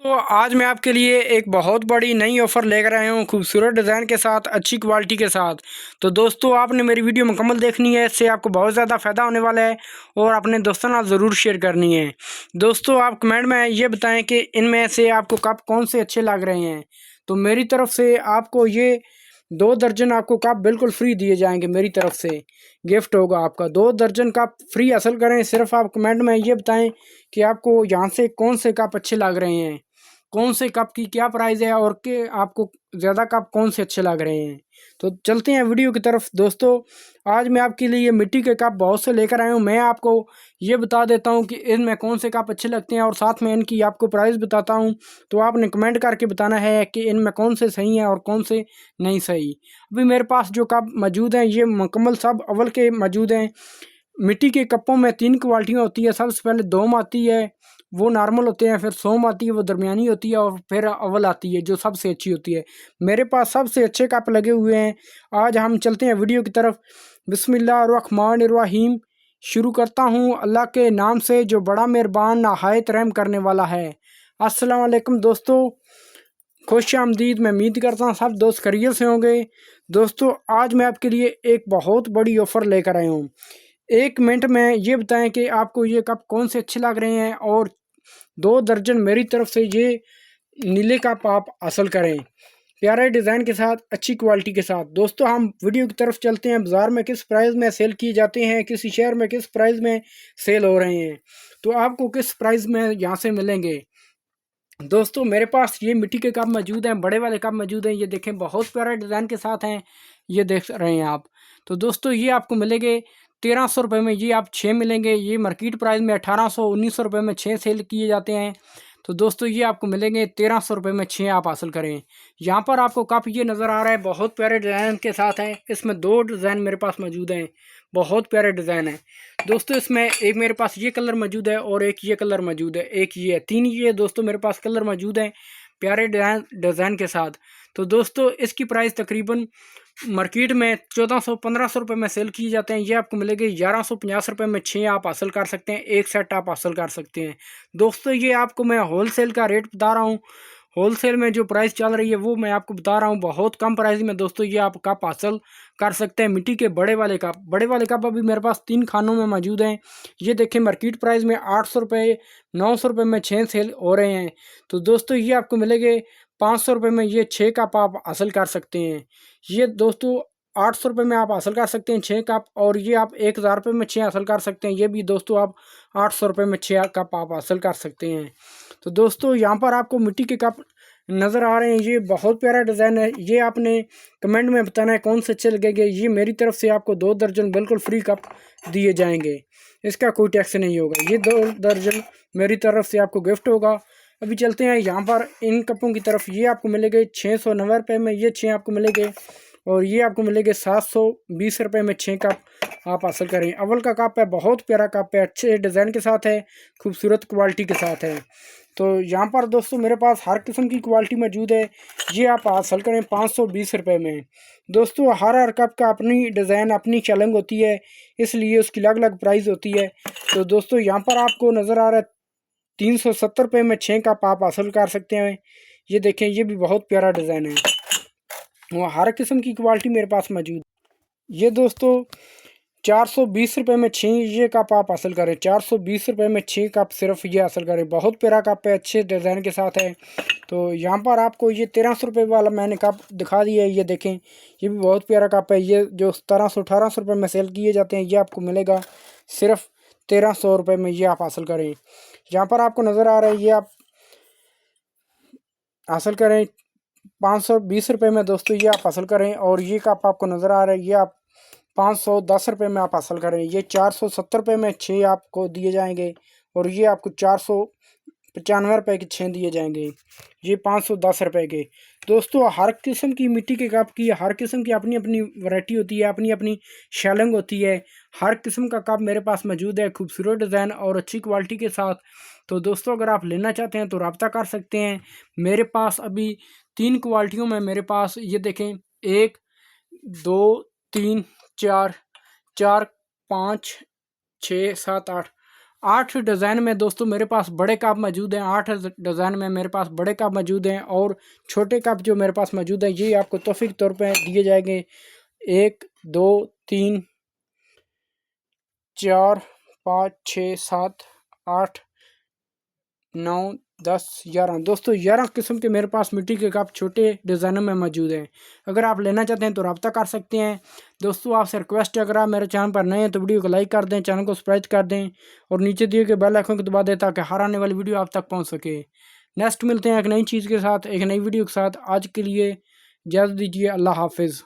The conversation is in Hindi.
तो आज मैं आपके लिए एक बहुत बड़ी नई ऑफ़र लेकर आया हूँ खूबसूरत डिज़ाइन के साथ, अच्छी क्वालिटी के साथ। तो दोस्तों आपने मेरी वीडियो मुकम्मल देखनी है, इससे आपको बहुत ज़्यादा फ़ायदा होने वाला है और अपने दोस्तों के साथ ज़रूर शेयर करनी है। दोस्तों आप कमेंट में ये बताएं कि इनमें से आपको कप कौन से अच्छे लग रहे हैं। तो मेरी तरफ से आपको ये 2 दर्जन आपको कप बिल्कुल फ्री दिए जाएंगे। मेरी तरफ से गिफ्ट होगा आपका 2 दर्जन कप फ्री हासिल करें। सिर्फ आप कमेंट में ये बताएं कि आपको यहाँ से कौन से कप अच्छे लग रहे हैं, कौन से कप की क्या प्राइस है और के आपको ज़्यादा कप कौन से अच्छे लग रहे हैं। तो चलते हैं वीडियो की तरफ। दोस्तों आज मैं आपके लिए मिट्टी के कप बहुत से लेकर आया हूँ। मैं आपको ये बता देता हूँ कि इनमें कौन से कप अच्छे लगते हैं और साथ में इनकी आपको प्राइस बताता हूँ। तो आपने कमेंट करके बताना है कि इनमें कौन से सही हैं और कौन से नहीं सही। अभी मेरे पास जो कप मौजूद हैं ये मुकम्मल सब अव्वल के मौजूद हैं। मिट्टी के कपों में 3 क्वालिटियाँ होती है। सबसे पहले दोम आती है, वो नॉर्मल होते हैं, फिर सोम आती है वो दरमियानी होती है और फिर अव्वल आती है जो सबसे अच्छी होती है। मेरे पास सबसे अच्छे कप लगे हुए हैं। आज हम चलते हैं वीडियो की तरफ। बिस्मिल्लाहिर्रहमानिर्रहीम। शुरू करता हूँ अल्लाह के नाम से जो बड़ा मेहरबान नहायत रहम करने वाला है। अस्सलाम वालेकुम दोस्तों, खुश आमदीद। मैं उम्मीद करता हूँ सब दोस्त खैरियत से होंगे। दोस्तों आज मैं आपके लिए एक बहुत बड़ी ऑफ़र लेकर आया हूँ। 1 मिनट में ये बताएं कि आपको ये कप कौन से अच्छे लग रहे हैं और 2 दर्जन मेरी तरफ से ये नीले कप आप हासिल करें, प्यारे डिज़ाइन के साथ, अच्छी क्वालिटी के साथ। दोस्तों हम वीडियो की तरफ चलते हैं। बाज़ार में किस प्राइस में सेल किए जाते हैं, किसी शहर में किस प्राइस में सेल हो रहे हैं, तो आपको किस प्राइस में यहाँ से मिलेंगे। दोस्तों मेरे पास ये मिट्टी के कप मौजूद हैं, बड़े वाले कप मौजूद हैं। ये देखें बहुत प्यारे डिज़ाइन के साथ हैं, ये देख रहे हैं आप। तो दोस्तों ये आपको मिलेंगे 1300 रुपये में। ये आप 6 मिलेंगे। ये मार्केट प्राइस में 1800-1900 रुपये में 6 सेल किए जाते हैं। तो दोस्तों ये आपको मिलेंगे 1300 रुपये में 6 आप हासिल करें। यहाँ पर आपको कप ये नज़र आ रहा है, बहुत प्यारे डिज़ाइन के साथ हैं। इसमें 2 डिज़ाइन मेरे पास मौजूद हैं, बहुत प्यारे डिज़ाइन हैं। दोस्तों इसमें एक मेरे पास ये कलर मौजूद है और एक ये कलर मौजूद है, एक ये है, 3 ये दोस्तों मेरे पास कलर मौजूद हैं प्यारे डिज़ाइन के साथ। तो दोस्तों इसकी प्राइस तकरीबन मार्केट में 1400-1500 रुपये में सेल किए जाते हैं। ये आपको मिलेंगे 1150 रुपये में 6 आप हासिल कर सकते हैं, एक सेट आप हासिल कर सकते हैं। दोस्तों ये आपको मैं होलसेल का रेट बता रहा हूँ, होलसेल में जो प्राइस चल रही है वो मैं आपको बता रहा हूँ। बहुत कम प्राइस में दोस्तों ये आप कप हासिल कर सकते हैं। मिट्टी के बड़े वाले कप अभी मेरे पास 3 खानों में मौजूद हैं। ये देखें मार्केट प्राइस में 800 रुपये 900 रुपये में 6 सेल हो रहे हैं। तो दोस्तों ये आपको मिलेंगे 500 रुपये में ये 6 कप आप हासिल कर सकते हैं। ये दोस्तों 800 रुपये में आप हासिल कर सकते हैं 6 कप, और ये आप 1000 रुपये में 6 हासिल कर सकते हैं। ये भी दोस्तों आप 800 रुपये में 6 कप आप हासिल कर सकते हैं। तो दोस्तों यहाँ पर आपको मिट्टी के कप नज़र आ रहे हैं, ये बहुत प्यारा डिज़ाइन है। ये आपने कमेंट में बताना है कौन से अच्छे लगेंगे। ये मेरी तरफ से आपको 2 दर्जन बिल्कुल फ्री कप दिए जाएंगे, इसका कोई टैक्स नहीं होगा। ये 2 दर्जन मेरी तरफ से आपको गिफ्ट होगा। अभी चलते हैं यहाँ पर इन कपों की तरफ। ये आपको मिलेंगे 690 रुपये में, ये 6 आपको मिलेंगे, और ये आपको मिलेंगे 720 रुपये में 6 कप आप हासिल करें। अव्वल का कप है, बहुत प्यारा कप है, अच्छे डिज़ाइन के साथ है, खूबसूरत क्वालिटी के साथ है। तो यहाँ पर दोस्तों मेरे पास हर किस्म की क्वालिटी मौजूद है। ये आप हासिल करें 520 रुपये में। दोस्तों हर कप का अपनी डिज़ाइन, अपनी चैलेंज होती है, इसलिए उसकी अलग अलग प्राइस होती है। तो दोस्तों यहाँ पर आपको नज़र आ रहा है 370 रुपये में 6 कप आप हासिल कर सकते हैं। ये देखें ये भी बहुत प्यारा डिज़ाइन है, वो हर किस्म की क्वालिटी मेरे पास मौजूद। ये दोस्तों 420 रुपये में 6 ये कप आप हासिल करें, 420 रुपये में 6 कप सिर्फ ये हासिल करें। बहुत प्यारा कप है, अच्छे डिज़ाइन के साथ है। तो यहाँ पर आपको ये 1300 रुपये वाला मैंने कप दिखा दिया है, ये देखें ये भी बहुत प्यारा कप है। ये जो 1700-1800 रुपये में सेल किए जाते हैं, ये आपको मिलेगा सिर्फ 1300 रुपये में, ये आप हासिल करें। यहाँ पर आपको नज़र आ रहा है ये आप हासिल करें 520 रुपये में। दोस्तों ये आप हासिल करें, और ये कप आपको नज़र आ रहा है ये आप 510 रुपये में आप हासिल करें। ये 470 रुपये में 6 आपको दिए जाएंगे, और ये आपको 495 रुपये के 6 दिए जाएंगे, ये 510 रुपये के। दोस्तों हर किस्म की मिट्टी के कप की हर किस्म की अपनी अपनी वैरायटी होती है, अपनी अपनी शेलिंग होती है। हर किस्म का कप मेरे पास मौजूद है, खूबसूरत डिज़ाइन और अच्छी क्वालिटी के साथ। तो दोस्तों अगर आप लेना चाहते हैं तो रब्ता कर सकते हैं। मेरे पास अभी 3 क्वालिटियों में मेरे पास ये देखें 1 2 3 4 4 5 6 7 8 8 डिज़ाइन में दोस्तों मेरे पास बड़े कप मौजूद हैं। 8 डिज़ाइन में मेरे पास बड़े कप मौजूद हैं और छोटे कप जो मेरे पास मौजूद है ये आपको तोहफे के तौर पे दिए जाएंगे। 1 2 3 4 5 6 7 8 9 10 11 दोस्तों 11 किस्म के मेरे पास मिट्टी के कप छोटे डिज़ाइनों में मौजूद हैं। अगर आप लेना चाहते हैं तो रब्ता कर सकते हैं। दोस्तों आपसे रिक्वेस्ट है, अगर आप मेरे चैनल पर नए हैं तो वीडियो को लाइक कर दें, चैनल को सब्सक्राइब कर दें और नीचे दिए गए बेल आइकन को दबा दें ताकि हर आने वाली वीडियो आप तक पहुँच सके। नेक्स्ट मिलते हैं एक नई चीज़ के साथ, एक नई वीडियो के साथ। आज के लिए इजाज़त दीजिए। अल्लाह हाफिज़।